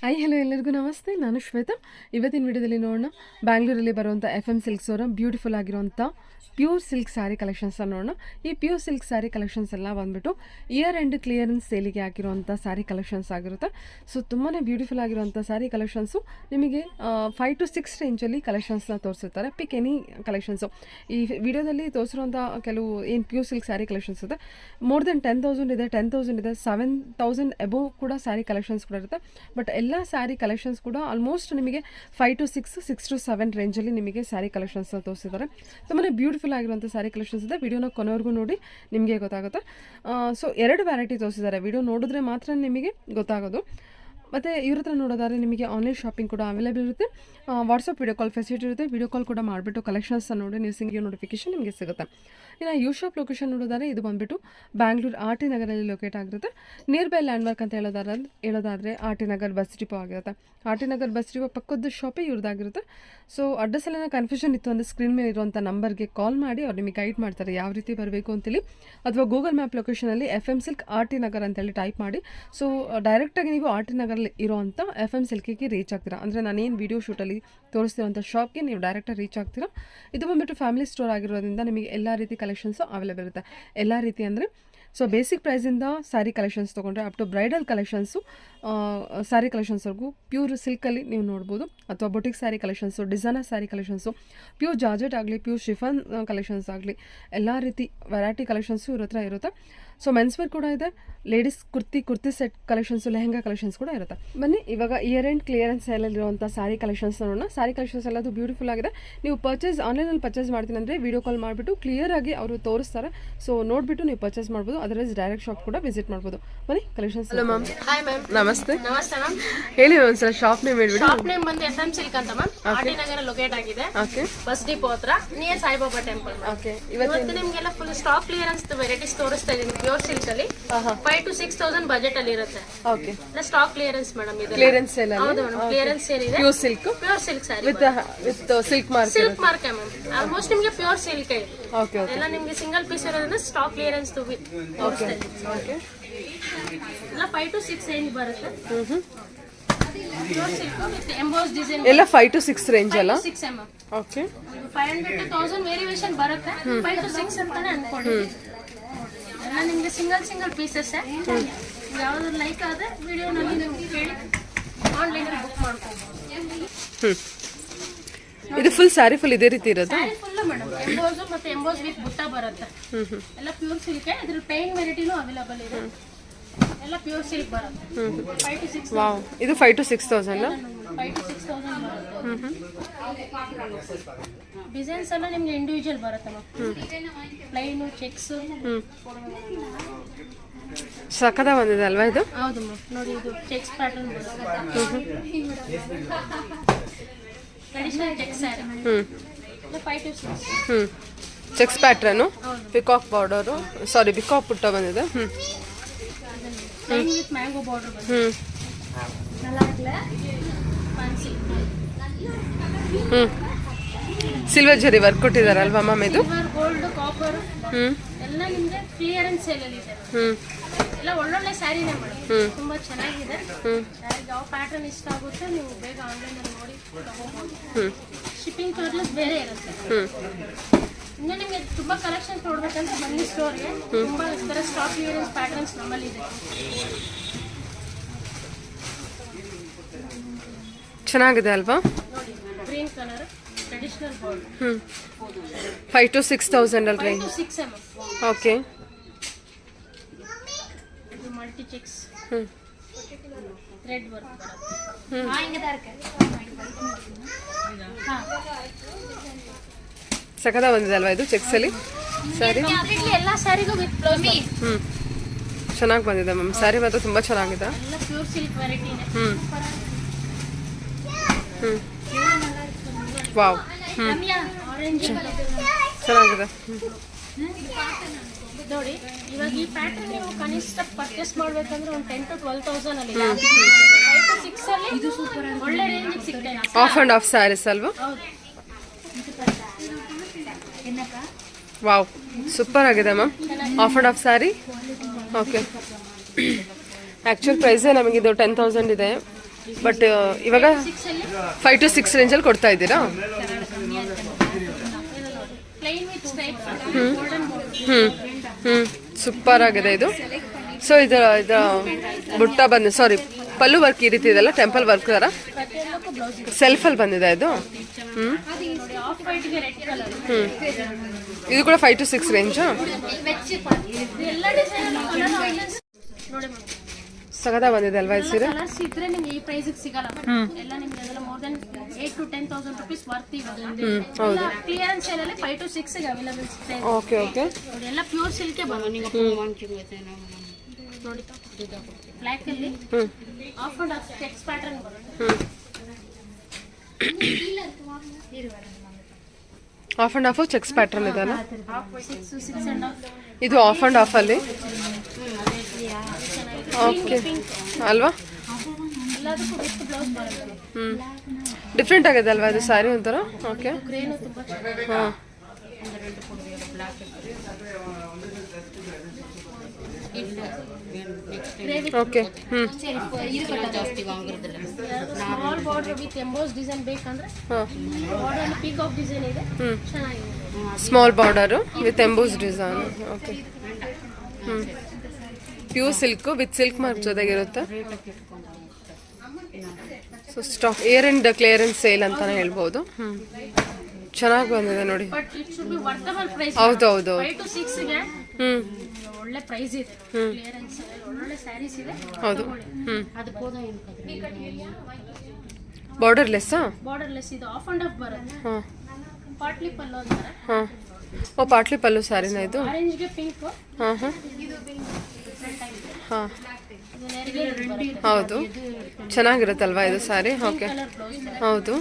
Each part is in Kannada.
ಹಾಯ್ ಹಲೋ ಎಲ್ಲರಿಗೂ ನಮಸ್ತೆ. ನಾನು ಶ್ವೇತಾ. ಇವತ್ತಿನ ವಿಡಿಯೋದಲ್ಲಿ ನೋಡೋಣ ಬ್ಯಾಂಗ್ಳೂರಲ್ಲಿ ಬರುವಂಥ FM ಸಿಲ್ಕ್ಸ್ ಅವರ ಬ್ಯೂಟಿಫುಲ್ ಆಗಿರುವಂಥ ಪ್ಯೂರ್ ಸಿಲ್ಕ್ ಸ್ಯಾರಿ ಕಲೆಕ್ಷನ್ಸ್ ನೋಡೋಣ. ಈ ಪ್ಯೂರ್ ಸಿಲ್ಕ್ ಸ್ಯಾರಿ ಕಲೆಕ್ಷನ್ಸ್ ಎಲ್ಲ ಬಂದ್ಬಿಟ್ಟು ಇಯರ್ ಎಂಡ್ ಕ್ಲಿಯರೆನ್ಸ್ ಸೇಲಿಗೆ ಹಾಕಿರುವಂಥ ಸ್ಯಾರಿ ಕಲೆಕ್ಷನ್ಸ್ ಆಗಿರುತ್ತೆ. ಸೊ ತುಂಬಾ ಬ್ಯೂಟಿಫುಲ್ ಆಗಿರುವಂಥ ಸ್ಯಾರಿ ಕಲೆಕ್ಷನ್ಸು ನಿಮಗೆ 5 to 6 ರೇಂಜಲ್ಲಿ ಕಲೆಕ್ಷನ್ಸ್ನ ತೋರಿಸಿರ್ತಾರೆ. ಪಿಕ್ ಎನಿ ಕಲೆಕ್ಷನ್ಸು. ಈ ವಿಡಿಯೋದಲ್ಲಿ ತೋರಿಸಿರುವಂಥ ಕೆಲವು ಏನು ಪ್ಯೂರ್ ಸಿಲ್ಕ್ ಸ್ಯಾರಿ ಕಲೆಕ್ಷನ್ಸ್ ಇದೆ, ಮೋರ್ ದೆನ್ 10,000 ಇದೆ, 10,000 ಇದೆ, 7,000 ಎಬೋವ್ ಕೂಡ ಸ್ಯಾರಿ ಕಲೆಕ್ಷನ್ಸ್ ಕೂಡ ಇರುತ್ತೆ. ಬಟ್ ಎಲ್ಲ ಸ್ಯಾರಿ ಕಲೆಕ್ಷನ್ಸ್ ಕೂಡ ಆಲ್ಮೋಸ್ಟ್ ನಿಮಗೆ 5 to 6, 6 to 7 ರೇಂಜಲ್ಲಿ ನಿಮಗೆ ಸ್ಯಾರಿ ಕಲೆಕ್ಷನ್ಸ್ನ ತೋರಿಸಿದ್ದಾರೆ. ತುಂಬಾ ಬ್ಯೂಟಿಫುಲ್ ಆಗಿರುವಂಥ ಸ್ಯಾರಿ ಕಲೆಕ್ಷನ್ಸ್ ಇದೆ. ವಿಡಿಯೋನ ಕೊನೆವರೆಗೂ ನೋಡಿ ನಿಮಗೆ ಗೊತ್ತಾಗುತ್ತೆ. ಸೊ 2 ವ್ಯಾರೈಟಿ ತೋರಿಸಿದ್ದಾರೆ. ವಿಡಿಯೋ ನೋಡಿದ್ರೆ ಮಾತ್ರ ನಿಮಗೆ ಗೊತ್ತಾಗೋದು. ಮತ್ತು ಇವ್ರ ಹತ್ರ ನೋಡೋದಾದ್ರೆ ನಿಮಗೆ ಆನ್ಲೈನ್ ಶಾಪಿಂಗ್ ಕೂಡ ಅವೈಲೇಬಲ್ ಇರುತ್ತೆ. ವಾಟ್ಸಪ್ ವಿಡಿಯೋ ಕಾಲ್ ಫೆಸಿಲಿಟಿ ಇರುತ್ತೆ. ವಿಡಿಯೋ ಕಾಲ್ ಕೂಡ ಮಾಡಿಬಿಟ್ಟು ಕಲೆಕ್ಷನ್ಸ್ನ ನೋಡಿ ನೀವು ಸಿಂಗಲ್ ನೋಟಿಫಿಕೇಶನ್ ನಿಮಗೆ ಸಿಗುತ್ತೆ. ಇನ್ನು ಯು ಶಾಪ್ ಲೊಕೇಶನ್ ನೋಡೋದಾದ್ರೆ ಇದು ಬಂದುಬಿಟ್ಟು ಬ್ಯಾಂಗ್ಳೂರು RT ನಗರಲ್ಲಿ ಲೊಕೇಟ್ ಆಗಿರುತ್ತೆ. ನಿಯರ್ ಬೈ ಲ್ಯಾಂಡ್ಮಾರ್ಕ್ ಅಂತ ಹೇಳೋದಾದರೆ RT ನಗರ್ ಬಸ್ ಡಿಪೋ ಆಗಿರುತ್ತೆ. RT ನಗರ್ ಬಸ್ ಡಿಪೋ ಪಕ್ಕದ ಶಾಪೇ ಇವ್ರದ್ದಾಗಿರುತ್ತೆ. ಸೊ ಅಡ್ರೆಸ್ಸೆಲ್ಲ ಕನ್ಫ್ಯೂಷನ್ ಇತ್ತು ಅಂದರೆ ಸ್ಕ್ರೀನ್ ಮೇಲೆ ಇರುವಂಥ ನಂಬರ್ಗೆ ಕಾಲ್ ಮಾಡಿ ಅವ್ರು ನಿಮಗೆ ಗೈಡ್ ಮಾಡ್ತಾರೆ ಯಾವ ರೀತಿ ಬರಬೇಕು ಅಂತೇಳಿ. ಅಥವಾ ಗೂಗಲ್ ಮ್ಯಾಪ್ ಲೊಕೇಶನಲ್ಲಿ FM ಸಿಲ್ಕ್ RT ನಗರ್ ಅಂತೇಳಿ ಟೈಪ್ ಮಾಡಿ. ಸೊ ಡೈರೆಕ್ಟಾಗಿ ನೀವು RT ನಗರಲ್ಲಿ ಇರೋವಂಥ FM ಸಿಲ್ಕಿಗೆ ರೀಚ್ ಆಗ್ತೀರಾ. ಅಂದರೆ ನಾನೇನು ವೀಡಿಯೋ ಶೂಟಲ್ಲಿ ತೋರಿಸ್ತಿರೋಂಥ ಶಾಪ್ಗೆ ನೀವು ಡೈರೆಕ್ಟಾಗಿ ರೀಚ್ ಆಗ್ತೀರಾ. ಇದು ಬಂದುಬಿಟ್ಟು ಫ್ಯಾಮಿಲಿ ಸ್ಟೋರ್ ಆಗಿರೋದ್ರಿಂದ ನಿಮಗೆ ಎಲ್ಲ ರೀತಿ ಕಲೆಕ್ಷನ್ಸು ಅವೈಲೇಬಲ್ ಇರುತ್ತೆ. ಎಲ್ಲ ರೀತಿ ಅಂದರೆ ಸೊ ಬೇಸಿಕ್ ಪ್ರೈಸಿಂದ ಸ್ಯಾರಿ ಕಲೆಕ್ಷನ್ಸ್ ತೊಗೊಂಡ್ರೆ up to bridal collections, sari ಕಲೆಕ್ಷನ್ಸ್ವರೆಗೂ ಪ್ಯೂರ್ ಸಿಲ್ಕಲ್ಲಿ ನೀವು ನೋಡ್ಬೋದು. ಅಥವಾ boutique sari collections, designer sari collections, pure georgette ಆಗಲಿ, ಪ್ಯೂರ್ ಶಿಫಾನ್ ಕಲೆಕ್ಷನ್ಸ್ ಆಗಲಿ, ಎಲ್ಲ ರೀತಿ ವೆರೈಟಿ ಕಲೆಕ್ಷನ್ಸು ಇವ್ರ ಹತ್ರ ಇರುತ್ತೆ. ಸೊ ಮೆನ್ಸ್ವೇರ್ ಕೂಡ ಇದೆ. Ladies kurti set collections, lehenga collections ಕೂಡ ಇರುತ್ತೆ. ಬನ್ನಿ ಇವಾಗ ಇಯರ್ ಎಂಡ್ ಕ್ಲಿಯರೆನ್ಸ್ ಸೇಲಲ್ಲಿರುವಂಥ ಸ್ಯಾರಿ ಕಲೆಕ್ಷನ್ಸ್ ನೋಡೋಣ. ಸ್ಯಾರಿ ಕಲೆಕ್ಷನ್ಸ್ ಎಲ್ಲದು ಬ್ಯೂಟಿಫುಲ್ ಆಗಿದೆ. ನೀವು ಆನ್ಲೈನಲ್ಲಿ ಪರ್ಚೇಸ್ ಮಾಡ್ತೀನಿ ಅಂದರೆ ವಿಡಿಯೋ ಕಾಲ್ ಮಾಡಿಬಿಟ್ಟು ಕ್ಲಿಯರಾಗಿ ಅವರು ತೋರಿಸ್ತಾರೆ. ಸೊ ನೋಡಿಬಿಟ್ಟು ನೀವು ಪರ್ಚೇಸ್ ಮಾಡ್ಬೋದು. ಅದರ್ವೈಸ್ ಡೈರೆಕ್ಟ್ ಶಾಪ್ ಕೂಡ ವಿಸಿಟ್ ಮಾಡ್ಬೋದು. ಬನ್ನಿ collections. Hello ma'am. Hi ma'am. ನಮಸ್ತೆ. ನಮಸ್ತೆ ಮ್ಯಾಮ್. ಹೇಳಿ ಒಂದ್ಸಲ ಶಾಪ್ ನೇಮ್ ಹೇಳ್ಬಿಡಿ. ಶಾಪ್ ನೇಮ್ ಬಂದು FM ಸಿಲ್ಕ್ ಅಂತ ಮ್ಯಾಮ್. RT ನಗರ ಲೊಕೇಟ್ ಆಗಿದೆ. ಓಕೆ. ಬಸ್ ಡಿಪೋ ಹತ್ರ ನಿಯರ್ ಸಾಯಿಬಾಬಾ ಟೆಂಪಲ್. ಓಕೆ. ಇವತ್ತು ನಿಮಗೆಲ್ಲ ಫುಲ್ ಸ್ಟಾಕ್ ಕ್ಲಿಯರೆನ್ಸ್ ವೆರೈಟೀಸ್ ತೋರಿಸ್ತಾ ಇದೀನಿ. ಪ್ಯೂರ್ ಸಿಲ್ಕ್ ಅಲ್ಲಿ 5 to 6,000 ಬಜೆಟ್ ಅಲ್ಲಿ ಇರುತ್ತೆ. ಓಕೆ. Stock clearance madam. ಇದು ಕ್ಲಿಯರೆನ್ಸ್ ಸೇಲ್ ಅಲ್ಲಿ. ಹೌದು ಮೇಡಮ್, ಕ್ಲಿಯರೆನ್ಸ್ ಸೇಲ್ ಇದೆ. Pure silk sari with silk mark. Silk mark ma'am. Almost ನಿಮಗೆ ಪ್ಯೂರ್ ಸಿಲ್ಕ್ ಇದೆ. Okay okay. ಎಲ್ಲ ನಿಮಗೆ ಸಿಂಗಲ್ ಪೀಸ್ ಇರೋದ್ರಿಂದ ಸ್ಟಾಕ್ ಕ್ಲಿಯರೆನ್ಸ್ ಓಕೆ ಓಕೆ. ಎಲ್ಲ 5 to 6 ರೇಂಜ್ ಬರುತ್ತೆ. Pure silk with emboss design ಎಲ್ಲ 5 to 6 ರೇಂಜ್ ಅಲ್ಲ? 6 mm. ಓಕೆ. 500 to 1000 ವೇರಿಯೇಷನ್ ಬರುತ್ತೆ. 5 to 6 ಅಂತಾನೆ ಅನ್ಕೊಳ್ಳಿ. ಎಲ್ಲ ನಿಮಗೆ ಸಿಂಗಲ್ ಪೀಸಸ್. ಯಾವ್ದು ಲೈಕ್ ಆದ್ರೆ ವಿಡಿಯೋನಲ್ಲಿ ನೀವು ಕೇಳಿ ಆನ್ಲೈನ್ ಬುಕ್ ಮಾಡ್ಕೋಬಹುದು. ಇದು ಫುಲ್ ಸ್ಯಾರಿ ಫುಲ್ ಇದೇ ರೀತಿ ಇರುತ್ತೆ. ಸ್ಯಾರಿ ಫುಲ್ ಮೇಡಮ್ ಎಂಬೋಸ್ ಮತ್ತೆ ಎಂಬೋಸ್ ವಿತ್ ಬುಟ್ಟ ಬರುತ್ತೆ. ಎಲ್ಲ ಪ್ಯೂರ್ ಸಿಲ್ಕ್. ಇದ್ರ ಪ್ಲೇನ್ ವೆರೈಟಿನೂ ಅವೈಲೇಬಲ್ ಇದೆ. ಎಲ್ಲ ಪ್ಯೂರ್ ಸಿಲ್ಕ್ ಬರುತ್ತೆ. 5 to 6. ವಾವ್. ಇದು 5 to 6,000 ಅಲ್ಲ? 5 to 6,000 ಬರುತ್ತೆ. ಡಿಸೈನ್ಸ್ ಎಲ್ಲ ನಿಮ್ಗೆ ಇಂಡಿವಿಜುವಲ್ ಬರುತ್ತೆ ಮ್ಯಾಮ್. Plain cheques. ಸಕದ ಬಂದಿದೆ ಅಲ್ವಾ ಇದು? ಹೌದು ಮ್ಯಾಮ್. ನೋಡಿ ಇದು ಚೆಕ್ಸ್ ಪ್ಯಾಟರ್ನ್ ಬರುತ್ತೆ. Traditional cheques sari. 5 to 6. Cheques pattern, peacock border, sorry peacock ಪುಟ್ಟ ಬಂದಿದೆ. ಪ್ಲೈನ್ ವಿತ್ ಮ್ಯಾಂಗೋ ಬಾರ್ಡರ್ ಬರುತ್ತೆ. ಫ್ಯಾನ್ಸಿ. ಸಿಲ್ವರ್ ಜರಿ ವರ್ಕ್ ಕೊಟ್ಟಿದಾರಲ್ವಾ ಮ್ಯಾಮ್ ಇದು? ಸಿಲ್ವರ್, ಗೋಲ್ಡ್, ಕಾಪರ್ ಎಲ್ಲ ನಿಮಗೆ ಕ್ಲಿಯರೆನ್ಸ್ ಸೇಲ್ ಅಲ್ಲಿ ಇದೆ. ಎಲ್ಲ ಒಳ್ಳೊಳ್ಳೆ ಸ್ಯಾರಿನೇ ಮೇಡಮ್. ತುಂಬಾ ಚೆನ್ನಾಗಿದೆ. ಯಾರಿಗೆ ಯಾವ ಪ್ಯಾಟರ್ನ್ ಇಷ್ಟ ಆಗುತ್ತೆ ನೀವು ಬೇಗ ಆನ್ಲೈನ್ ಅಲ್ಲಿ ನೋಡಿ ತಗೋಬಹುದು. ಶಿಪ್ಪಿಂಗ್ ಚಾರ್ಜಸ್ ಬೇರೆ ಇರುತ್ತೆ. ಇನ್ನು ನಿಮಗೆ ತುಂಬಾ ಕಲೆಕ್ಷನ್ಸ್ ನೋಡ್ಬೇಕಂದ್ರೆ ಬನ್ನಿ ಸ್ಟೋರ್ಗೆ. ತುಂಬಾ ಇತರ ಸ್ಟಾಕ್ ಕ್ಲಿಯರೆನ್ಸ್ ಪ್ಯಾಟರ್ನ್ಸ್ ನಮ್ಮಲ್ಲಿ ಇದೆ. ಚೆನ್ನಾಗಿದೆ ಅಲ್ವಾ? ನೋಡಿ green colour traditional border. 5 to 6,000 ಅಲ್ರಿ? 5 to 6 mm. ಓಕೆ. ಇದು ಮಲ್ಟಿ ಚೆಕ್ಸ್ ಥ್ರೆಡ್ ವರ್ಕ್ ಬರುತ್ತೆ. ಸಕದ ಬಂದಿದೆ ಅಲ್ವಾ ಇದು ಚೆಕ್ಸ್ ಅಲ್ಲಿ ಸ್ಯಾರಿ? ಎಲ್ಲ ಸ್ಯಾರಿಗೂ ವಿತ್ ಬ್ಲೌಸ್. ಚೆನ್ನಾಗಿ ಬಂದಿದೆ ಮ್ಯಾಮ್. ಸ್ಯಾರಿ ಮಾತ್ರ ತುಂಬಾ ಚೆನ್ನಾಗಿದೆ. ಎಲ್ಲ ಪ್ಯೂರ್ ಸಿಲ್ಕ್ ವೆರೈಟಿನೇ. ವಾವ್. ಆರೆಂಜ್ ಚೆನ್ನಾಗಿದೆ. ನೋಡಿ ಇವಾಗ ಈ ಪ್ಯಾಟರ್ನ್ ನೀವು ಕನಿಷ್ಠ ಪರ್ಚೇಸ್ ಮಾಡ್ಬೇಕಂದ್ರೆ ಒಂದು 10 to 12,000 ಅಲ್ಲಿ. 5 to 6 ಅಲ್ಲಿ ಇದು ಸೂಪರ್ ಒಳ್ಳೆ ರೇಂಜ್ ಸಿಗುತ್ತೆ. ಆಫ್ ಅಂಡ್ ಆಫ್ ಸ್ಯಾರೀಸ್ ಅಲ್ವಾ? ವಾವ್, ಸೂಪರ್ ಆಗಿದೆ ma'am. Off and off sari. Okay. Actual ಪ್ರೈಸೇ ನಮಗಿದು 10,000 ಇದೆ. ಬಟ್ ಇವಾಗ 5 to 6 ರೇಂಜಲ್ಲಿ ಕೊಡ್ತಾ ಇದ್ದೀರಾ? ಸೂಪರ್ ಆಗಿದೆ ಇದು. ಸೊ ಇದು ಬುಟ್ಟ ಬಂದು ಸಾರಿ ಪಲ್ಲು ವರ್ಕ್ ಈ ರೀತಿ ಇದೆಲ್ಲ ಟೆಂಪಲ್ ವರ್ಕ್ ಥರ ಸೆಲ್ಫಲ್ಲಿ ಬಂದಿದೆ ಇದು. ಇದು ಕೂಡ 5 to 6 ರೇಂಜು. ಸಗದ ಬಂದಿದೆ ಅಲ್ವಾ ಇದು ಸೀರೆ? ಕಲರ್ಸ್ ಇದ್ರೆ ನಿಮ್ಗೆ ಈ ಪ್ರೈಸ್ ಸಿಗಲ್ಲ. ಎಲ್ಲ ನಿಮ್ಗೆ ಅದೆಲ್ಲ more than 8 to 10,000 rupees worth ಇದೆ. ಹೌದು, ಕ್ಲಿಯರೆನ್ಸ್ ಸೇಲ್ ಅಲ್ಲಿ 5 to 6 ಗೆ ಅವೈಲೇಬಲ್ ಇದೆ. Okay okay. ನೋಡಿ ಎಲ್ಲ ಪ್ಯೂರ್ ಸಿಲ್ಕ್ ಬರುತ್ತೆ. ನೋಡಿ ಬ್ಲಾಕ್ ಅಲ್ಲಿ off and off checks pattern ಬರುತ್ತೆ. Off and off checks pattern ಇದೆ ಅಲ್ಲ? 6 and off. ಇದು ಆಫ್ ಅಂಡ್ ಆಫ್ ಅಲ್ಲಿ ಓಕೆ ಅಲ್ವಾ? ಎಲ್ಲದಕ್ಕೂ ವಿತ್ ಬ್ಲೌಸ್ ಬರುತ್ತೆ. ಡಿಫ್ರೆಂಟ್ ಆಗಿದೆ ಅಲ್ವಾ ಇದು ಸ್ಯಾರಿ ಒಂಥರ? ಓಕೆ. ಗ್ರೇನು ತುಂಬಾ ಚೆನ್ನಾಗಿದೆ. ಹಾಂ okay. Small border with emboss design ಬೇಕಂದ್ರೆ ಬಾರ್ಡರ್ ಪೀಕಾಕ್ ಡಿಸೈನ್ ಇದೆ, ಚೆನ್ನಾಗಿದೆ. Small border with emboss design. Okay. Pure silk with silk mark ಜೊತೆಗಿರುತ್ತೆ. So stock year and clearance sale ಅಂತಾನೆ ಹೇಳ್ಬೋದು. ಚೆನ್ನಾಗಿ ಬಂದಿದೆ ನೋಡಿ. But it should be worthable price. ಹೌದು ಹೌದು. 5 to 6 ಗೆ ಒಳ್ಳೆ ಪ್ರೈಸ್ ಇದೆ. ಕ್ಲಿಯರೆನ್ಸ್ ಒಳ್ಳೆ ಸ್ಯಾರೀಸ್ ಇದೆ. ಹೌದು. ಅದು ಕೋದ ಬಾರ್ಡರ್ಲೆಸ್ ಬಾರ್ಡರ್ಲೆಸ್ ಇದು ಆಫ್ ಅಂಡ್ ಆಫ್ ಬರುತ್ತೆ. ಹಾಂ ಪಾಟ್ಲಿ ಪಲ್ಲು ಅಂತಾರೆ. ಹಾಂ. ಓ ಪಾಟ್ಲಿ ಪಲ್ಲು ಸ್ಯಾರಿನ ಇದು? ಆರೆಂಜ್ ಗೆ ಪಿಂಕ್. ಹಾಂ ಹಾಂ ಹಾಂ ಇದು ನೆರಿಗೆ ಬರುತ್ತೆ. ಹೌದು, ಚೆನ್ನಾಗಿರುತ್ತಲ್ವಾ ಇದು ಸ್ಯಾರಿ? ಓಕೆ ಕಲರ್ ಬ್ಲೌಸ್ ಬರುತ್ತೆ. ಹೌದು.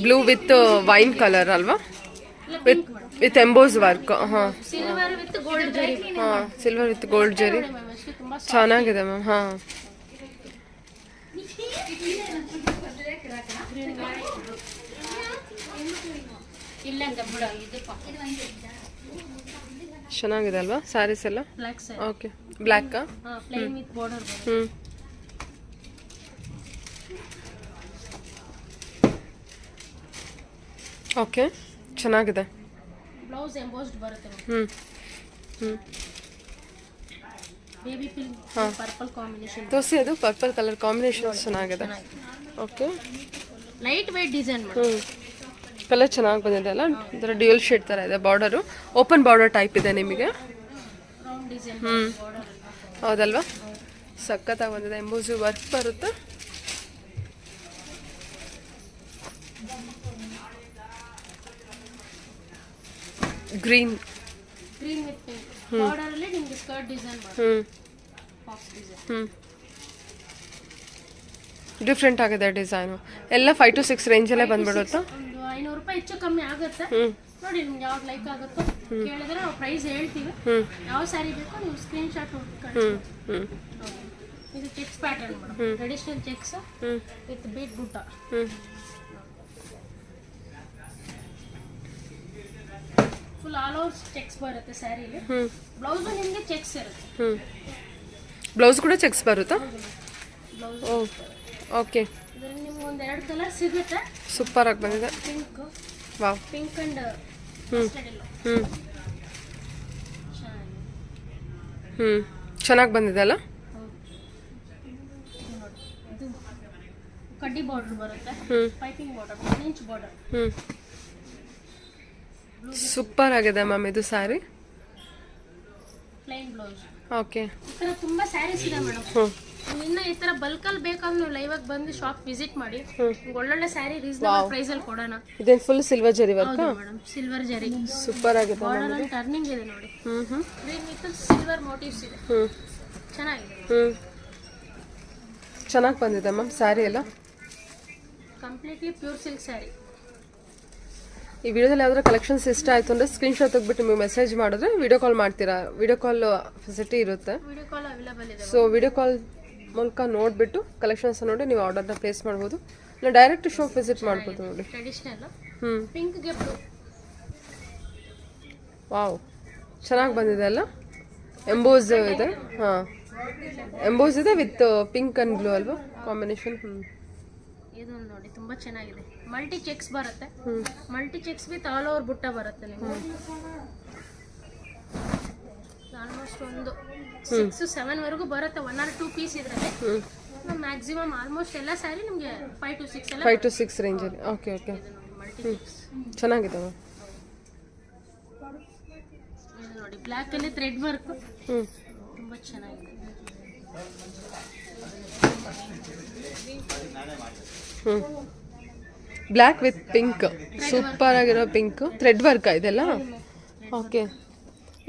ಬ್ಲೂ ವಿತ್ ವೈನ್ ಕಲರ್ ಅಲ್ವಾ? With emboss work. ಹಾಂ ಸಿಲ್ವರ್ ವಿತ್ ಗೋಲ್ಡ್ ಜರಿ. ಹಾಂ ಸಿಲ್ವರ್ ವಿತ್ ಗೋಲ್ಡ್ ಜರಿ. ತುಂಬಾ ಚೆನ್ನಾಗಿದೆ ಮ್ಯಾಮ್. ಹಾಂ ಚೆನ್ನಾಗಿದೆ ಅಲ್ವಾ ಸ್ಯಾರೀಸ್ ಎಲ್ಲ? Black side. ಓಕೆ. ಬ್ಲ್ಯಾಕಾ? ಪ್ಲೇನ್ ವಿತ್ ಬಾರ್ಡರ್ ಬರುತ್ತೆ. ಓಕೆ ಚೆನ್ನಾಗಿದೆ. ಬ್ಲೌಸ್ ಎಂಬೋಸ್ಡ್ ಬರುತ್ತೆ. Baby pink purple combination. ತೋರಿಸಿ, ಅದು ಪರ್ಪಲ್ ಕಲರ್ ಕಾಂಬಿನೇಷನ್ ಚೆನ್ನಾಗಿದೆ. ಓಕೆ. ಲೈಟ್ ವೇಟ್ ಡಿಸೈನ್ ಮಾಡಿ. ಕಲರ್ ಚೆನ್ನಾಗಿ ಬಂದಿದೆ ಅಲ್ಲ? ಇದರ ಡ್ಯೂಯಲ್ ಶೇಡ್ ಥರ ಇದೆ. ಬಾರ್ಡರು ಓಪನ್ ಬಾರ್ಡರ್ ಟೈಪ್ ಇದೆ ನಿಮಗೆ. Round design border. ಹೌದಲ್ವಾ? ಸಖತ್ತಾಗಿ ಬಂದಿದೆ. ಎಂಬೋಸ್ ವರ್ಕ್ ಬರುತ್ತೆ. ಗ್ರೀನ್ ವಿತ್ ಪಿಂಕ್ ಬಾರ್ಡರ್ ಅಲ್ಲಿ ನಿಮಗೆ ಸ್ಕರ್ಟ್ ಡಿಸೈನ್ ಬರುತ್ತೆ. Box design. ಡಿಫ್ರೆಂಟ್ ಆಗಿದೆ ಡಿಸೈನು. ಎಲ್ಲ 5 to 6 ರೇಂಜಲ್ಲೇ ಬಂದ್ಬಿಡುತ್ತಾ? ಒಂದು 500 ರೂಪಾಯಿ ಹೆಚ್ಚು ಕಮ್ಮಿ ಆಗುತ್ತೆ. ನೋಡಿ ನಿಮ್ಗೆ ಯಾವ್ದು ಲೈಕ್ ಆಗುತ್ತೋ ಕೇಳಿದ್ರೆ ನಾವು ಪ್ರೈಸ್ ಹೇಳ್ತೀವಿ. ಯಾವ ಸ್ಯಾರಿ ಬೇಕೋ ನೀವು ಸ್ಕ್ರೀನ್ ಶಾಟ್ ಕಳಿಸಿ. ಇದು checks pattern madam. Traditional checks with ಬೀಟ್ butta. Full all over checks ಬರುತ್ತೆ ಸ್ಯಾರಿಲಿ. ಬ್ಲೌಸ್ ನಿಮಗೆ ಚೆಕ್ಸ್ ಇರುತ್ತೆ. ಬ್ಲೌಸ್ ಕೂಡ ಚೆಕ್ಸ್ ಬರುತ್ತಾ? Blouse oh okay. ಇದರಲ್ಲಿ ನಿಮ್ಗೆ ಒಂದು 2 ಕಲರ್ ಸಿಗುತ್ತೆ. ಸೂಪರ್ ಆಗಿ ಬಂದಿದೆ. Pink wow. ಪಿಂಕ್ ಅಂಡ್ ಚೆನ್ನಾಗಿ ಬಂದಿದೆ ಅಲ್ಲ? ಕಡ್ಡಿ ಬಾರ್ಡರ್ ಬರುತ್ತೆ. Piping border 1 inch border. Super ಆಗಿದೆ ಮ್ಯಾಮ್ ಇದು ಸ್ಯಾರಿ. Plain blouse. ಓಕೆ. ಈ ತರ ತುಂಬಾ ಸ್ಯಾರೀಸ್ ಇದೆ ಮೇಡಮ್. ಇನ್ನ ಈ ತರ ಬಲ್ಕಲ್ಲಿ ಬೇಕಾದ್ರೆ ನೀವು ಲೈವ್ ಆಗಿ ಬಂದು ಶಾಪ್ ವಿಸಿಟ್ ಮಾಡಿ. ಒಳ್ಳೊಳ್ಳೆ ಸ್ಯಾರಿ ರೀಸನಬಲ್ ಪ್ರೈಸ್ ಅಲ್ಲಿ ಕೊಡೋಣ. ಇದೇನು ಫುಲ್ ಸಿಲ್ವರ್ ಜರಿ ವರ್ಕ್? ಹೌದು ಮೇಡಮ್, ಸಿಲ್ವರ್ ಜರಿ. ಸೂಪರ್ ಆಗಿದೆ. ಬಾರ್ಡರ್ ಅಲ್ಲಿ ಟರ್ನಿಂಗ್ ಇದೆ ನೋಡಿ. ಗ್ರೀನ್ ವಿತ್ ಸಿಲ್ವರ್ ಮೋಟಿವ್ಸ್ ಇದೆ. ಚೆನ್ನಾಗಿದೆ. ಚೆನ್ನಾಗಿ ಬಂದಿದೆ ಮ್ಯಾಮ್ ಸ್ಯಾರಿ ಎಲ್ಲ. Completely pure silk sari. ಈ ವಿಡಿಯೋದಲ್ಲಿ ಯಾವ್ದಾರ ಕಲೆಕ್ಷನ್ಸ್ ಇಷ್ಟ ಆಯ್ತು ಅಂದ್ರೆ ಸ್ಕ್ರೀನ್ ಶಾಟ್ ತೆಗೆದ್ಬಿಟ್ಟು ನೀವು ಮೆಸೇಜ್ ಮಾಡಿದ್ರೆ ವಿಡಿಯೋ ಕಾಲ್ ಮಾಡ್ತೀರಾ. ವಿಡಿಯೋ ಕಾಲ್ ಫೆಸಿಲಿಟಿ ಇರುತ್ತೆ. ವಿಡಿಯೋ ಕಾಲ್ ಅವೈಲೇಬಲ್ ಇದೆ. ಸೊ ವಿಡಿಯೋ ಕಾಲ್ ಮೂಲಕ ನೋಡಿಬಿಟ್ಟು ಕಲೆಕ್ಷನ್ಸ್ ನೋಡಿ ನೀವು ಆರ್ಡರ್ನ ಪ್ಲೇಸ್ ಮಾಡ್ಬೋದು. ಇಲ್ಲ ಡೈರೆಕ್ಟ್ ಶಾಪ್ ವಿಸಿಟ್ ಮಾಡ್ಬೋದು ನೋಡಿ. ಟ್ರೆಡಿಷನಲ್ ಪಿಂಕ್ ಗೆ ಬ್ಲೂ ವಾವ್, ಚೆನ್ನಾಗಿ ಬಂದಿದೆ ಅಲ್ಲ. ಎಂಬೋಸ್ ಇದೆ. ಹಾಂ, ಎಂಬೋಸ್ ಇದೆ ವಿತ್ ಪಿಂಕ್ ಆ್ಯಂಡ್ ಬ್ಲೂ ಅಲ್ವಾ ಕಾಂಬಿನೇಷನ್. ಇದು ನೋಡಿ ತುಂಬಾ ಚೆನ್ನಾಗಿದೆ. ಮಲ್ಟಿ ಚೆಕ್ಸ್ ಬರುತ್ತೆ. Multi checks with all over ಬುಟ್ಟ ಬರುತ್ತೆ ನಿಮಗೆ. ಆಲ್ಮೋಸ್ಟ್ ಒಂದು 6-7 ವರೆಗೂ ಬರುತ್ತೆ. 1 or 2 ಪೀಸ್ ಇದ್ರಲ್ಲಿ ಮ್ಯಾಕ್ಸಿಮಮ್ ಆಲ್ಮೋಸ್ಟ್ ಎಲ್ಲ ಸ್ಯಾರಿ ನಿಮಗೆ 5 to 6 ಎಲ್ಲ 5 to 6 ರೇಂಜಲ್ಲಿ. ಓಕೆ ಓಕೆ, ಮಲ್ಟಿ ಚೆಕ್ಸ್ ಚೆನ್ನಾಗಿದೆ ಮ್ಯಾಮ್. ಇದು ನೋಡಿ ಬ್ಲ್ಯಾಕ್ ಅಲ್ಲಿ ಥ್ರೆಡ್ ವರ್ಕ್ ತುಂಬಾ ಚೆನ್ನಾಗಿದೆ. ಬ್ಲ್ಯಾಕ್ ವಿತ್ ಪಿಂಕ್, ಸೂಪರ್ ಆಗಿರೋ ಪಿಂಕ್ ಥ್ರೆಡ್ ವರ್ಕ್ ಇದೆಲ್ಲ. ಓಕೆ,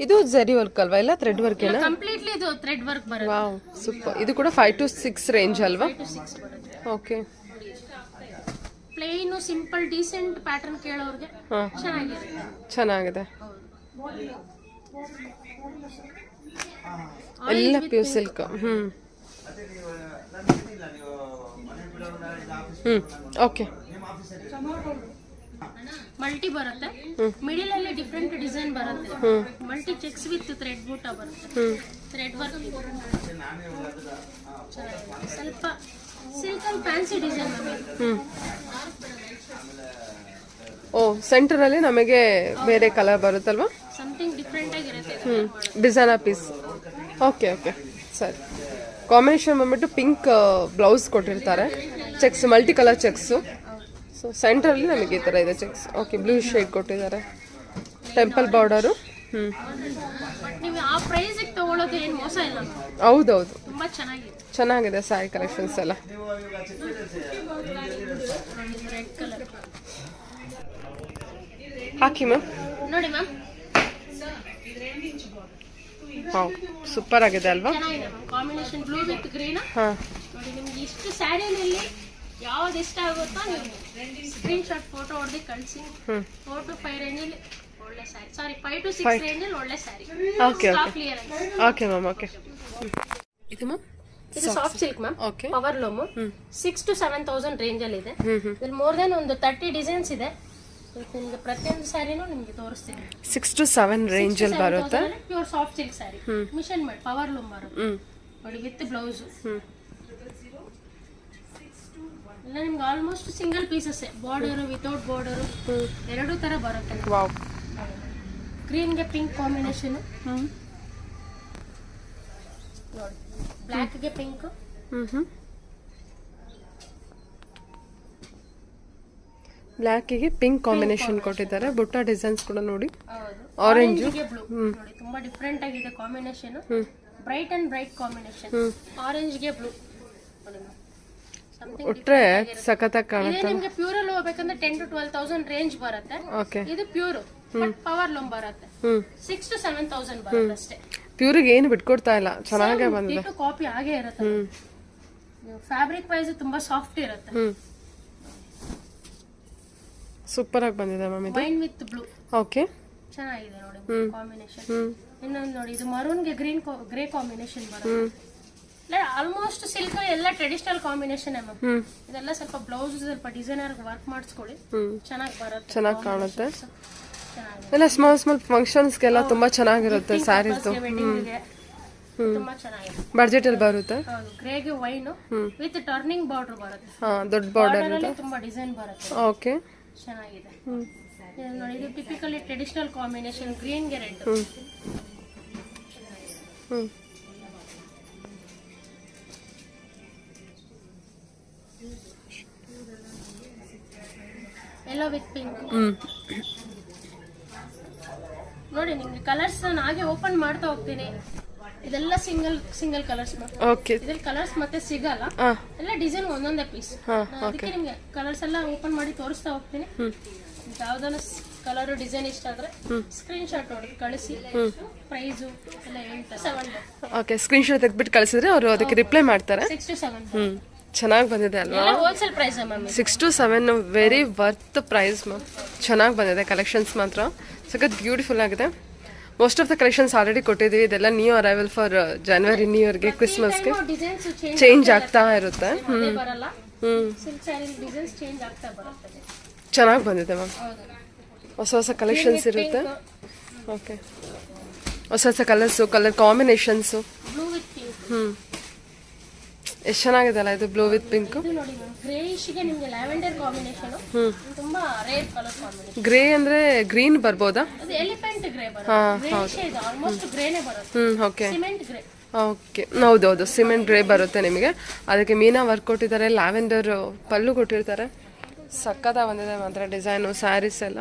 ಇದು ಜರಿ ವರ್ಕ್ ಅಲ್ವಾ? ಇಲ್ಲ ಥ್ರೆಡ್ ವರ್ಕ್ ಏನಾ? ಕಂಪ್ಲೀಟ್ಲಿ ಇದು ಥ್ರೆಡ್ ವರ್ಕ್ ಬರುತ್ತೆ. Wow, super. ಇದು ಕೂಡ 5 to 6 ರೇಂಜ್ ಅಲ್ವಾ? 5 to 6 ಬರುತ್ತೆ. Okay, plain simple decent pattern ಕೇಳೋರ್ಗೆ ಚೆನ್ನಾಗಿದೆ. ಎಲ್ಲ ಪ್ಯೂರ್ ಸಿಲ್ಕ್. ಓಕೆ, ಮಲ್ಟಿ ಬರುತ್ತೆ. ಮಿಡಿಲ್ ಅಲ್ಲಿ ಡಿಫ್ರೆಂಟ್ ಡಿಸೈನ್ ಬರುತ್ತೆ. Multi checks with thread buta ಬರುತ್ತೆ. ಥ್ರೆಡ್ ವರ್ಕ್ ಸ್ವಲ್ಪ silk and fancy design. Oh, centre ಅಲ್ಲಿ ನಮಗೆ ಬೇರೆ ಕಲರ್ ಬರುತ್ತಲ್ವಾ? ಸಮಥಿಂಗ್ ಡಿಫ್ರೆಂಟ್ ಆಗಿರುತ್ತೆ. Designer piece. ಓಕೆ ಓಕೆ, ಸರಿ. ಕಾಂಬಿನೇಷನ್ ಬಂದ್ಬಿಟ್ಟು ಪಿಂಕ್ ಬ್ಲೌಸ್ ಕೊಟ್ಟಿರ್ತಾರೆ, checks multi colour checks. So ಸೆಂಟ್ರಲ್ಲಿ ನಮಗೆ ಈ ಥರ ಇದೆ ಚೆಕ್ಸ್. ಓಕೆ, ಬ್ಲೂ ಶೇಡ್ ಕೊಟ್ಟಿದ್ದಾರೆ, ಟೆಂಪಲ್ ಬಾರ್ಡರು. ನೀವು ಆ ಪ್ರೈಸಿಗೆ ತಗೊಳ್ಳೋದು ಏನು ಮೋಸ ಇಲ್ಲ. ಹೌದೌದು, ತುಂಬಾ ಚೆನ್ನಾಗಿದೆ. ಚೆನ್ನಾಗಿದೆ ಸ್ಯಾರಿ ಕಲೆಕ್ಷನ್ಸ್ ಎಲ್ಲ. ರೆಡ್ ಕಲರ್ ಹಾಕಿ ಮ್ಯಾಮ್. ನೋಡಿ ಮ್ಯಾಮ್, ಹಾಂ, ಸೂಪರ್ ಆಗಿದೆ ಅಲ್ವಾ? ಚೆನ್ನಾಗಿದೆ ಕಾಂಬಿನೇಷನ್ ಬ್ಲೂ ವಿತ್ ಗ್ರೀನ್. ಹಾಂ, ನೋಡಿ ನಿಮ್ಗೆ ಇಷ್ಟು ಸ್ಯಾರಿನಲ್ಲಿ ಯಾವ್ದು ಇಷ್ಟ ಆಗುತ್ತೋ ನೀವು ಸ್ಕ್ರೀನ್ ಶಾಟ್ ಫೋಟೋ ಹೊಡೆದು ಕಳಿಸಿ. 4 to 5 ರೇಂಜಲ್ಲಿ ಒಳ್ಳೆ ಸ್ಯಾರಿ. ಸಾರಿ, 5 to 6 ರೇಂಜಲ್ಲಿ ಒಳ್ಳೆ sari. Okay stock clearance. Okay ma'am. Okay, ಇದು ಮ್ಯಾಮ್ ಇದು soft silk ma'am. Okay, power loom 6 to 7,000 range ಅಲ್ಲಿ ಇದೆ. ಇದ್ರಲ್ಲಿ ಮೋರ್ ದೆನ್ ಒಂದು 30 ಡಿಸೈನ್ಸ್ ಇದೆ. ನಿಮ್ಗೆ ಪ್ರತಿಯೊಂದು ಸ್ಯಾರಿನೂ ನಿಮ್ಗೆ ತೋರಿಸ್ತೀನಿ. 6 to 7 ರೇಂಜ್ ಅಲ್ಲಿ ಬರುತ್ತೆ. Pure soft silk sari, machine made power loom ಬರುತ್ತೆ ನೋಡಿ, ವಿತ್ ಬ್ಲೌಸ್ ಎಲ್ಲ ನಿಮ್ಗೆ almost single pieces. Border without border ಎರಡೂ ತರ ಬರುತ್ತೆ. ವಾವ್, ಗ್ರೀನ್ಗೆ ಪಿಂಕ್ ಕಾಂಬಿನೇಷನ್ ನೋಡಿ, ಬ್ಲ್ಯಾಕ್ಗೆ ಪಿಂಕ್. ಬ್ಲ್ಯಾಕಿಗೆ ಪಿಂಕ್ ಕಾಂಬಿನೇಷನ್ ಕೊಟ್ಟಿದ್ದಾರೆ. ಬುಟ್ಟ ಡಿಸೈನ್ಸ್ ಕೂಡ ನೋಡಿ, ಆರೆಂಜ್ ಬ್ಲೂ ನೋಡಿ, ತುಂಬಾ ಡಿಫ್ರೆಂಟ್ ಆಗಿದೆ combination. Bright and bright combination. Orange ಗೆ ಬ್ಲೂ ಒಟ್ರೆ ಸಖತ್ತಾಗಿ ಕಾಣುತ್ತೆ. ನಿಮ್ಗೆ ಪ್ಯೂರ್ ಅಲ್ಲಿ ಹೋಗ್ಬೇಕಂದ್ರೆ 10 to 12,000 ರೇಂಜ್ ಬರುತ್ತೆ. ಓಕೆ, ಇದು ಪ್ಯೂರ್ ಪವರ್ ಲೂಮ್ ಬರುತ್ತೆ. 6 to 7,000 ಬರುತ್ತೆ ಅಷ್ಟೇ. ಪ್ಯೂರಿಗೆ ಏನು ಬಿಟ್ಕೊಡ್ತಾ ಇಲ್ಲ, ಚೆನ್ನಾಗೇ ಬಂದಿದೆ. ಕಾಪಿ ಆಗೇ ಇರುತ್ತೆ. ಫ್ಯಾಬ್ರಿಕ್ ವೈಸ್ ತುಂಬಾ ಸಾಫ್ಟ್ ಇರುತ್ತೆ. ಸೂಪರ್ ಆಗಿ ಬಂದಿದೆ ಮ್ಯಾಮ್ ಇದು. Wine with blue. ಓಕೆ, ಚೆನ್ನಾಗಿದೆ ನೋಡಿ ಕಾಂಬಿನೇಷನ್. ಇನ್ನೊಂದು ನೋಡಿ, ಇದು ಮರೂನ್ ಗೆ ಗ್ರೀನ್ ಗ್ರೇ ಕಾಂಬಿನೇಷನ್ ಬರುತ್ತೆ. ಆಲ್ಮೋಸ್ಟ್ ಸಿಲ್ಕ್ ಎಲ್ಲ ಟ್ರೆಡಿಷನಲ್ ಕಾಂಬಿನೇಷನ್. ಇದೆಲ್ಲ ಸ್ವಲ್ಪ ಬ್ಲೌಸ್ ಸ್ವಲ್ಪ ಡಿಸೈನರ್ ವರ್ಕ್ ಮಾಡಿಸ್ಕೊಳ್ಳಿ, ಚೆನ್ನಾಗಿ ಬರುತ್ತೆ, ಚೆನ್ನಾಗಿ ಕಾಣುತ್ತೆ. ಎಲ್ಲ ಸ್ಮಾಲ್ ಸ್ಮಾಲ್ ಫಂಕ್ಷನ್ಸ್ಗೆಲ್ಲ ತುಂಬಾ ಚೆನ್ನಾಗಿರುತ್ತೆ ಸ್ಯಾರೀಸ್. ತುಂಬಾ ಚೆನ್ನಾಗಿದೆ. ಬಡ್ಜೆಟ್ ಅಲ್ಲಿ ಬರುತ್ತೆ. ಗ್ರೇಗೆ ವೈನ್ ವಿತ್ ಟರ್ನಿಂಗ್ ಬಾರ್ಡರ್ ಬರುತ್ತೆ. ದೊಡ್ಡ ಬಾರ್ಡರ್, ತುಂಬಾ ಡಿಸೈನ್ ಬರುತ್ತೆ. ಓಕೆ, ಚೆನ್ನಾಗಿದೆ ನೋಡಿ. ಇದು ಟಿಪಿಕಲಿ ಟ್ರೆಡಿಷನಲ್ ಕಾಂಬಿನೇಷನ್, ಗ್ರೀನ್ ಗೆ ರೆಡ್. ಎಲ್ಲೋ ವಿತ್ ಪಿಂಕ್ ನೋಡಿ. ನಿಮ್ಗೆ ಕಲರ್ಸ್ ನಾನು ಹಾಗೆ ಓಪನ್ ಮಾಡ್ತಾ ಹೋಗ್ತೀನಿ. ಇದೆಲ್ಲ ಸಿಂಗಲ್ ಕಲರ್ಸ್. ಓಕೆ, ಇದ್ರಲ್ಲಿ ಕಲರ್ಸ್ ಮತ್ತೆ ಸಿಗಲ್ಲ, ಎಲ್ಲ ಡಿಸೈನ್ ಒಂದೊಂದೇ ಪೀಸ್. ಅದಕ್ಕೆ ನಿಮ್ಗೆ ಕಲರ್ಸ್ ಎಲ್ಲ ಓಪನ್ ಮಾಡಿ ತೋರಿಸ್ತಾ ಹೋಗ್ತೀನಿ. ಯಾವ್ದಾನ ಕಲರ್ ಡಿಸೈನ್ ಇಷ್ಟ ಆದ್ರೆ ಸ್ಕ್ರೀನ್ ಶಾಟ್ ಹೊಡೆದು ಕಳಿಸಿ. ಪ್ರೈಸು ಎಲ್ಲ ಹೇಳ್ತಾರೆ. ಓಕೆ, ಸ್ಕ್ರೀನ್ ಶಾಟ್ ತೆಗೆದ್ಬಿಟ್ಟು ಕಳಿಸಿದ್ರೆ ಅವರು ಅದಕ್ಕೆ ರಿಪ್ಲೈ ಮಾಡ್ತಾರೆ. 6 to 7. ಚೆನ್ನಾಗಿ ಬಂದಿದೆ ಅಲ್ವಾ? Wholesale price ma'am. 6 to 7 very worth price ma'am. ಚೆನ್ನಾಗಿ ಬಂದಿದೆ ಕಲೆಕ್ಷನ್ಸ್ ಮಾತ್ರ, ಸಖತ್ ಬ್ಯೂಟಿಫುಲ್ ಆಗಿದೆ. Most of the collections already ಕೊಟ್ಟಿದ್ದೀವಿ. ಇದೆಲ್ಲ ನ್ಯೂ ಅರೈವಲ್ ಫಾರ್ ಜನವರಿ, ನ್ಯೂ ಇಯರ್ಗೆ, ಕ್ರಿಸ್ಮಸ್ಗೆ ಚೇಂಜ್ ಆಗ್ತಾ ಇರುತ್ತೆ. ಚೆನ್ನಾಗಿ ಬಂದಿದೆ ಮ್ಯಾಮ್. ಹೊಸ ಹೊಸ ಕಲೆಕ್ಷನ್ಸ್ ಇರುತ್ತೆ. ಓಕೆ, ಹೊಸ ಹೊಸ colours, colour combinations. Blue with pink. ಎಷ್ಟು ಚೆನ್ನಾಗಿದೆ ಅಲ್ಲ ಇದು, ಬ್ಲೂ ವಿತ್ ಪಿಂಕ್. ಇದು ನೋಡಿ ಮ್ಯಾಮ್, ಗ್ರೇಯಿಶ್ಗೆ ನಿಮಗೆ ಲ್ಯಾವೆಂಡರ್ ಕಾಂಬಿನೇಷನ್ ತುಂಬಾ ರೇರ್ ಕಲರ್ ಕಾಂಬಿನೇಷನ್. ಗ್ರೇ ಅಂದ್ರೆ ಗ್ರೀನ್ ಬರ್ಬೋದಾ? ಅದು ಎಲಿಫೆಂಟ್ ಗ್ರೇ ಬರುತ್ತೆ. ಗ್ರೇಯಿಶ್ ಇದು ಆಲ್ಮೋಸ್ಟ್ ಗ್ರೇನೇ ಬರುತ್ತೆ. Okay cement grey. ಓಕೆ, ಹೌದೌದು, ಸಿಮೆಂಟ್ ಗ್ರೇ ಬರುತ್ತೆ ನಿಮಗೆ. ಅದಕ್ಕೆ ಮೀನಾ ವರ್ಕ್ ಕೊಟ್ಟಿದ್ದಾರೆ, ಲ್ಯಾವೆಂಡರ್ ಪಲ್ಲು ಕೊಟ್ಟಿರ್ತಾರೆ. ಸಕ್ಕತ್ತಾಗಿ ಬಂದಿದೆ ಮಾತ್ರ ಡಿಸೈನು, ಸ್ಯಾರೀಸ್ ಎಲ್ಲ.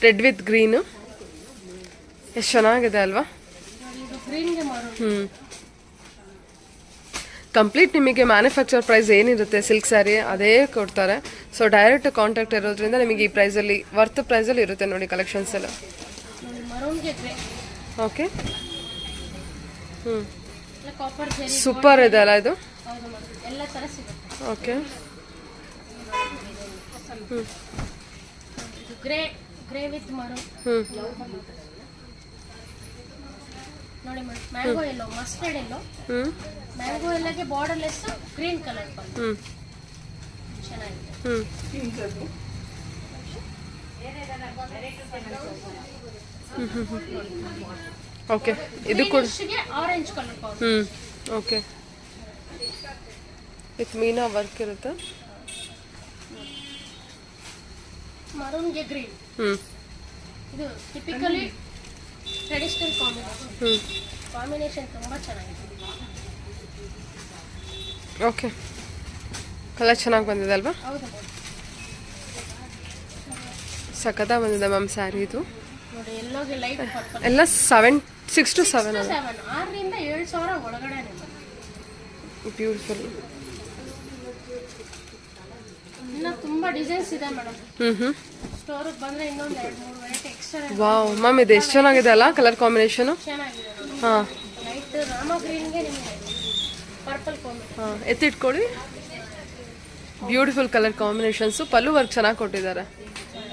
ರೆಡ್ ವಿತ್ ಗ್ರೀನು ಎಷ್ಟು ಚೆನ್ನಾಗಿದೆ ಅಲ್ವಾ? ಇದು ಗ್ರೀನ್ಗೆ ಮಾಡೋದು. ಕಂಪ್ಲೀಟ್ ನಿಮಗೆ ಮ್ಯಾನುಫ್ಯಾಕ್ಚರ್ ಪ್ರೈಸ್ ಏನಿರುತ್ತೆ ಸಿಲ್ಕ್ ಸ್ಯಾರಿ ಅದೇ ಕೊಡ್ತಾರೆ. ಸೊ ಡೈರೆಕ್ಟ್ ಕಾಂಟ್ಯಾಕ್ಟ್ ಇರೋದ್ರಿಂದ ನಿಮಗೆ ಈ ಪ್ರೈಸಲ್ಲಿ ವರ್ತ್ ಪ್ರೈಸಲ್ಲಿ ಇರುತ್ತೆ ನೋಡಿ ಕಲೆಕ್ಷನ್ಸ್ ಎಲ್ಲ. ಮರೂನ್ಗೆ grey. Okay, copper zari. Super ಇದೆ ಅಲ್ಲ ಇದು? ಹೌದು ಮೇಡಮ್, ಎಲ್ಲ ತರ ಸಿಗುತ್ತೆ. Okay, grey, grey with maroon. ನೋಡಿ madam, mango yellow, mustard yellow. Mango ಎಲ್ಲಗೆ ಬಾರ್ಡರ್ ಲೆಸ್ ಗ್ರೀನ್ ಕಲರ್ ಚೆನ್ನಾಗಿದೆ. ಓಕೆ, ಇದು ಕೂಡ orange colour. Okay, with meena work ಇರುತ್ತೆ. ಮರೂನ್ಗೆ ಗ್ರೀನ್. ಇದು ಟಿಪಿಕಲಿ ಟ್ರೆಡಿಷನಲ್ ಕಾಂಬಿನೇಷನ್ ತುಂಬಾ ಚೆನ್ನಾಗಿದೆ. ಓಕೆ, ಕಲರ್ ಚೆನ್ನಾಗಿ ಬಂದಿದೆ ಅಲ್ವಾ? ಹೌದು, ಸಖತ್ತಾಗಿ ಬಂದಿದೆ ಮ್ಯಾಮ್ ಸ್ಯಾರಿ ಇದು. ನೋಡಿ ಎಲ್ಲೋಗೆ ಲೈಟ್ ಪರ್ಪಲ್. ಎಲ್ಲ 6 to 7 6 ರಿಂದ 7,000 ಒಳಗಡೆ. ಬ್ಯೂಟಿಫುಲ್. ಇನ್ನ ತುಂಬಾ ಡಿಸೈನ್ಸ್ ಇದೆ ಮೇಡಮ್. ಸ್ಟೋರಿಗೆ ಬಂದ್ರೆ ಇನ್ನೊಂದು 2-3 ವೆರೈಟಿ ಎಕ್ಸ್ಟ್ರಾ. ವಾವ್ ಮ್ಯಾಮ್, ಇದು ಎಷ್ಟು ಚೆನ್ನಾಗಿದೆ ಅಲ್ಲ ಕಲರ್ ಕಾಂಬಿನೇಷನು? ಚೆನ್ನಾಗಿದೆ. ಹಾಂ, ಲೈಟ್ ರಾಮ ಗ್ರೀನ್ಗೆ ನಿಮಗೆ ಪರ್ಪಲ್ ಕಾಂಬಿನೇಷನ್. ಹಾಂ, ಎತ್ತಿಟ್ಕೊಳ್ಳಿ. ಬ್ಯೂಟಿಫುಲ್ ಕಲರ್ ಕಾಂಬಿನೇಷನ್ಸು, ಪಲ್ಲು ವರ್ಕ್ ಚೆನ್ನಾಗಿ ಕೊಟ್ಟಿದ್ದಾರೆ.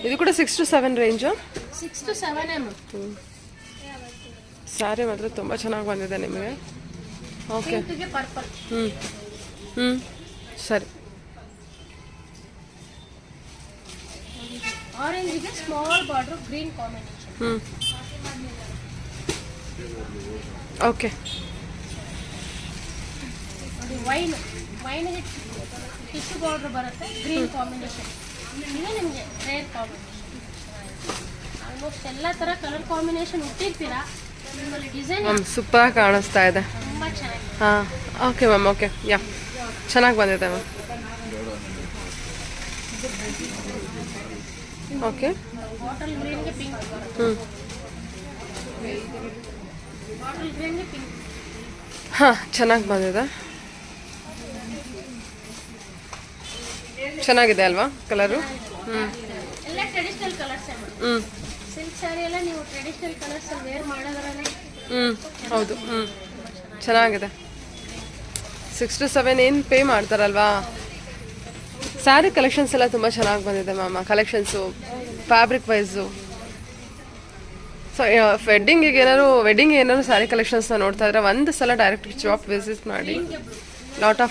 ಇದು ಕೂಡ 6 to 7 ರೇಂಜು. 6 to 7 ಸ್ಯಾರಿ ಮಾತ್ರ ತುಂಬ ಚೆನ್ನಾಗಿ ಬಂದಿದೆ ನಿಮಗೆ. Okay, purple. ಸರಿ. ಆರೆಂಜ್ಗೆ small border green combination. Okay, ನೋಡಿ ವೈನ್ಗೆ ಟಿಶ್ಯೂ ಬಾರ್ಡರ್ ಬರುತ್ತೆ, ಗ್ರೀನ್ ಕಾಂಬಿನೇಷನ್. ಇದು ನಿಮಗೆ ರೇರ್ ಕಾಂಬಿನೇಷನ್. ಆಲ್ಮೋಸ್ಟ್ ಎಲ್ಲ ಥರ ಕಲರ್ ಕಾಂಬಿನೇಷನ್ ಹುಟ್ಟಿರ್ತೀರಾ. ನಿಮ್ಮಲ್ಲಿ ಡಿಸೈನ್ ಮ್ಯಾಮ್ ಸೂಪರ್ ಕಾಣಿಸ್ತಾ ಇದೆ. ತುಂಬ ಚೆನ್ನಾಗಿದೆ. ಹಾಂ, ಓಕೆ ಮ್ಯಾಮ್, ಓಕೆ, ಯಾ, ಚೆನ್ನಾಗಿ ಬಂದಿದೆ ಮ್ಯಾಮ್. ಓಕೆ, ಬಾಟಲ್ ಗ್ರೀನ್ಗೆ ಪಿಂಕ್. ಬಾಟಲ್ ಗ್ರೀನ್ಗೆ ಪಿಂಕ್. ಹಾಂ, ಚೆನ್ನಾಗಿ ಬಂದಿದೆ. ಚೆನ್ನಾಗಿದೆ ಅಲ್ವಾ ಕಲರು? ಎಲ್ಲ ಟ್ರೆಡಿಷನಲ್ ಕಲರ್ಸ್. ಸಿಲ್ಕ್ ಸ್ಯಾರಿ ಎಲ್ಲ ನೀವು ಟ್ರೆಡಿಷನಲ್ ಕಲರ್ಸ್ ವೇರ್ ಮಾಡೋದ್ರೇ. ಹೌದು. ಚೆನ್ನಾಗಿದೆ. 6 to 7 ಏನು ಪೇ ಮಾಡ್ತಾರಲ್ವಾ? ಸ್ಯಾರಿ ಕಲೆಕ್ಷನ್ಸ್ ಎಲ್ಲ ತುಂಬ ಚೆನ್ನಾಗಿ ಬಂದಿದೆ ma'am. Collections fabric wise. So ವೆಡ್ಡಿಂಗಿಗೆ ಏನಾದ್ರು ಸ್ಯಾರಿ ಕಲೆಕ್ಷನ್ಸ್ನ ನೋಡ್ತಾ ಇದ್ರೆ ಒಂದು ಸಲ ಡೈರೆಕ್ಟ್ ಶಾಪ್ ವಿಸಿಟ್ ಮಾಡಿ. ಲಾಟ್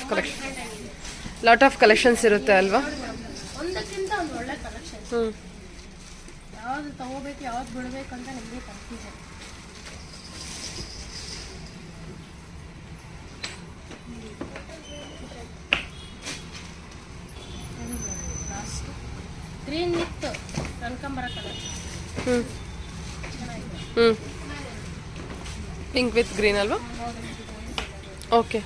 ಆಫ್ ಕಲೆಕ್ಷನ್ಸ್ ಇರುತ್ತೆ ಅಲ್ವಾ? ಒಂದಕ್ಕಿಂತ ಒಂದು ಒಳ್ಳೆ ಕಲೆಕ್ಷನ್. ಯಾವ್ದು ತಗೋಬೇಕು ಯಾವ್ದು ಬಿಡಬೇಕು ಅಂತ ನಿಮಗೆ ಕನ್ಫ್ಯೂಷನ್. ಗ್ರೀನ್ ವಿತ್ ಕನಕಾಂಬರ ಕಲರ್. ಪಿಂಕ್ ವಿತ್ ಗ್ರೀನ್ ಅಲ್ವಾ? ಓಕೆ.